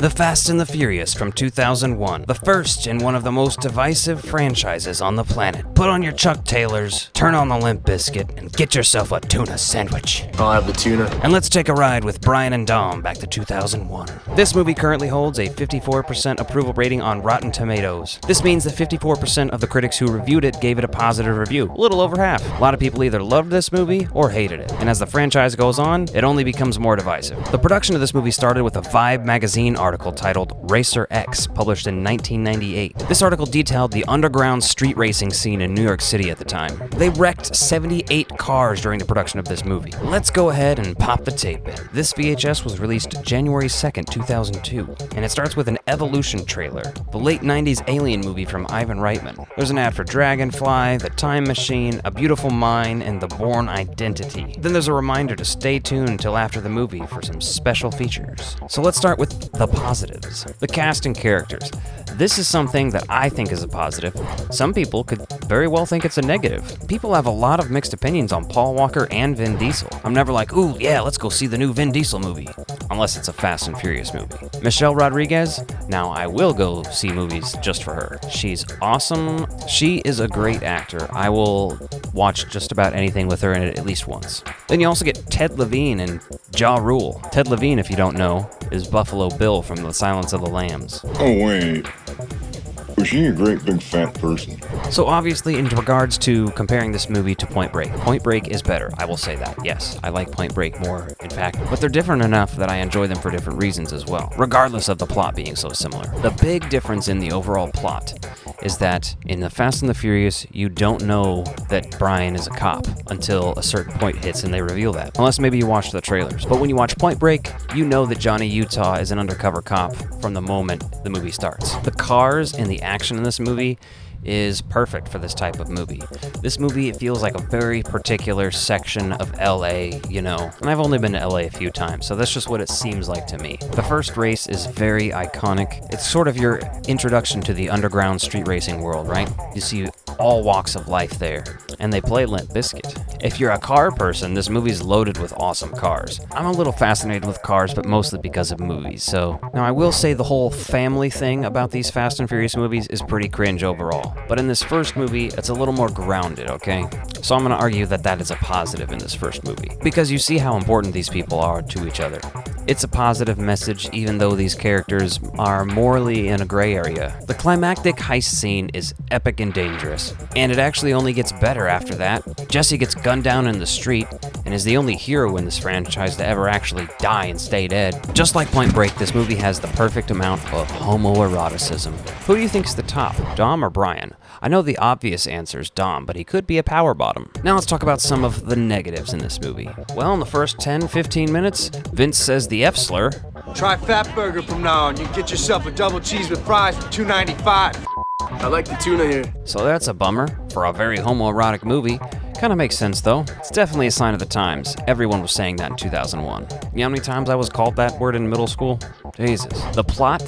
The Fast and the Furious from 2001, the first in one of the most divisive franchises on the planet. Put on your Chuck Taylors, turn on the Limp Bizkit, and get yourself a tuna sandwich. I'll have the tuna. And let's take a ride with Brian and Dom back to 2001. This movie currently holds a 54% approval rating on Rotten Tomatoes. This means that 54% of the critics who reviewed it gave it a positive review, a little over half. A lot of people either loved this movie or hated it, and as the franchise goes on, it only becomes more divisive. The production of this movie started with a Vibe magazine article titled Racer X, published in 1998. This article detailed the underground street racing scene in New York City at the time. They wrecked 78 cars during the production of this movie. Let's go ahead and pop the tape in. This VHS was released January 2nd, 2002, and it starts with an Evolution trailer, the late 90s alien movie from Ivan Reitman. There's an ad for Dragonfly, The Time Machine, A Beautiful Mind, and The Bourne Identity. Then there's a reminder to stay tuned until after the movie for some special features. So let's start with the positives. The cast and characters. This is something that I think is a positive. Some people could very well think it's a negative. People have a lot of mixed opinions on Paul Walker and Vin Diesel. I'm never like, ooh, yeah, let's go see the new Vin Diesel movie. Unless it's a Fast and Furious movie. Michelle Rodriguez? Now, I will go see movies just for her. She's awesome. She is a great actor. I will watch just about anything with her in it at least once. Then you also get Ted Levine and Ja Rule. Ted Levine, if you don't know, is Buffalo Bill from The Silence of the Lambs. Oh, wait. Was she a great big fat person? So obviously, in regards to comparing this movie to Point Break is better. I will say that, yes. I like Point Break more, in fact. But they're different enough that I enjoy them for different reasons as well, regardless of the plot being so similar. The big difference in the overall plot is that in The Fast and the Furious, you don't know that Brian is a cop until a certain point hits and they reveal that. Unless maybe you watch the trailers. But when you watch Point Break, you know that Johnny Utah is an undercover cop from the moment the movie starts. The cars and the action in this movie is perfect for this type of movie. This movie, it feels like a very particular section of LA, you know. And I've only been to LA a few times, so that's just what it seems like to me. The first race is very iconic. It's sort of your introduction to the underground street racing world, right? You see all walks of life there, and they play Limp Bizkit. If you're a car person, this movie's loaded with awesome cars. I'm a little fascinated with cars, but mostly because of movies, so. Now I will say the whole family thing about these Fast and Furious movies is pretty cringe overall. But in this first movie, it's a little more grounded, okay? So I'm going to argue that that is a positive in this first movie, because you see how important these people are to each other. It's a positive message, even though these characters are morally in a gray area. The climactic heist scene is epic and dangerous, and it actually only gets better after that. Jesse gets gunned down in the street, and is the only hero in this franchise to ever actually die and stay dead. Just like Point Break, this movie has the perfect amount of homoeroticism. Who do you think's the top, Dom or Brian? I know the obvious answer is Dom, but he could be a power bottom. Now let's talk about some of the negatives in this movie. Well, in the first 10-15 minutes, Vince says the F-slur. Try Fat Burger from now on. You can get yourself a double cheese with fries for $2.95. I like the tuna here. So that's a bummer for a very homoerotic movie. Kinda makes sense though. It's definitely a sign of the times. Everyone was saying that in 2001. You know how many times I was called that word in middle school? Jesus. The plot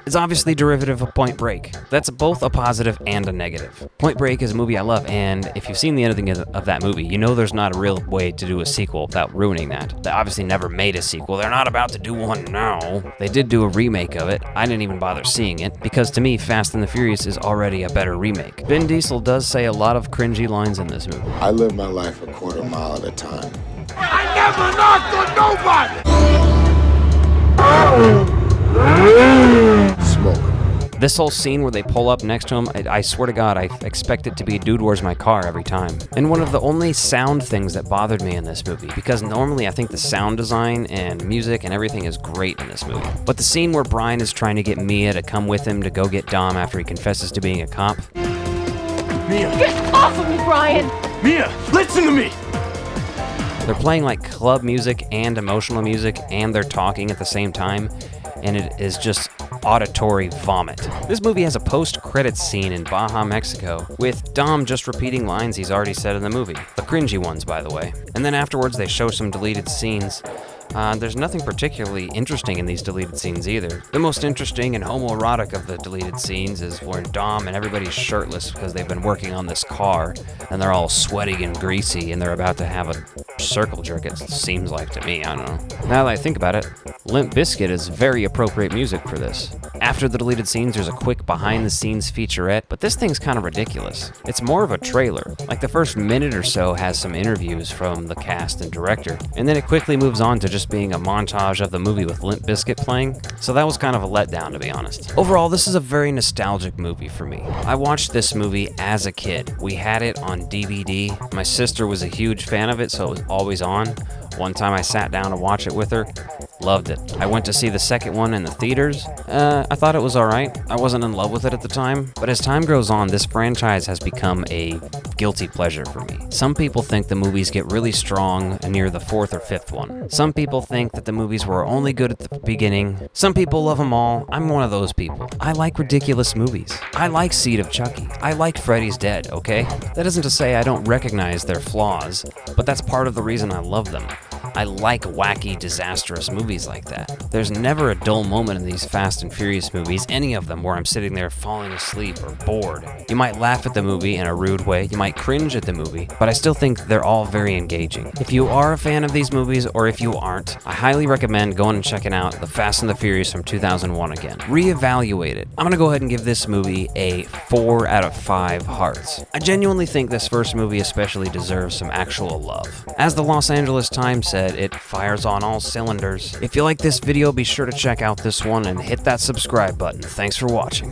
is obviously derivative of Point Break. That's both a positive and a negative. Point Break is a movie I love, and if you've seen the ending of that movie, you know there's not a real way to do a sequel without ruining that. They obviously never made a sequel. They're not about to do one now. They did do a remake of it. I didn't even bother seeing it, because to me, Fast and the Furious is already a better remake. Vin Diesel does say a lot of cringy lines in this movie. I live my life a quarter mile at a time. I never knocked on nobody! Smoke. This whole scene where they pull up next to him, I swear to God, I expect it to be Dude, Where's My Car every time. And one of the only sound things that bothered me in this movie, because normally I think the sound design and music and everything is great in this movie. But the scene where Brian is trying to get Mia to come with him to go get Dom after he confesses to being a cop. Mia! Get off of me, Brian! Mia, listen to me! They're playing like club music and emotional music, and they're talking at the same time, and it is just auditory vomit. This movie has a post-credits scene in Baja, Mexico, with Dom just repeating lines he's already said in the movie. The cringy ones, by the way. And then afterwards they show some deleted scenes There's nothing particularly interesting in these deleted scenes either. The most interesting and homoerotic of the deleted scenes is when Dom and everybody's shirtless because they've been working on this car, and they're all sweaty and greasy, and they're about to have a circle jerk, it seems like to me, I don't know. Now that I think about it, Limp Bizkit is very appropriate music for this. After the deleted scenes, there's a quick behind-the-scenes featurette, but this thing's kind of ridiculous. It's more of a trailer. Like, the first minute or so has some interviews from the cast and director, and then it quickly moves on to just being a montage of the movie with Limp Bizkit playing, so that was kind of a letdown, to be honest. Overall, this is a very nostalgic movie for me. I watched this movie as a kid. We had it on DVD. My sister was a huge fan of it, so it was always on. One time I sat down to watch it with her. Loved it. I went to see the second one in the theaters. I thought it was alright. I wasn't in love with it at the time, but as time goes on, this franchise has become a guilty pleasure for me. Some people think the movies get really strong near the fourth or fifth one. Some people think that the movies were only good at the beginning. Some people love them all. I'm one of those people. I like ridiculous movies. I like Seed of Chucky. I like Freddy's Dead, okay? That isn't to say I don't recognize their flaws, but that's part of the reason I love them. I like wacky, disastrous movies like that. There's never a dull moment in these Fast and Furious movies, any of them, where I'm sitting there falling asleep or bored. You might laugh at the movie in a rude way, you might cringe at the movie, but I still think they're all very engaging. If you are a fan of these movies, or if you aren't, I highly recommend going and checking out The Fast and the Furious from 2001 again. Reevaluate it. I'm gonna go ahead and give this movie a 4 out of 5 hearts. I genuinely think this first movie especially deserves some actual love. As the Los Angeles Times said, it fires on all cylinders. If you like this video, be sure to check out this one and hit that subscribe button. Thanks for watching.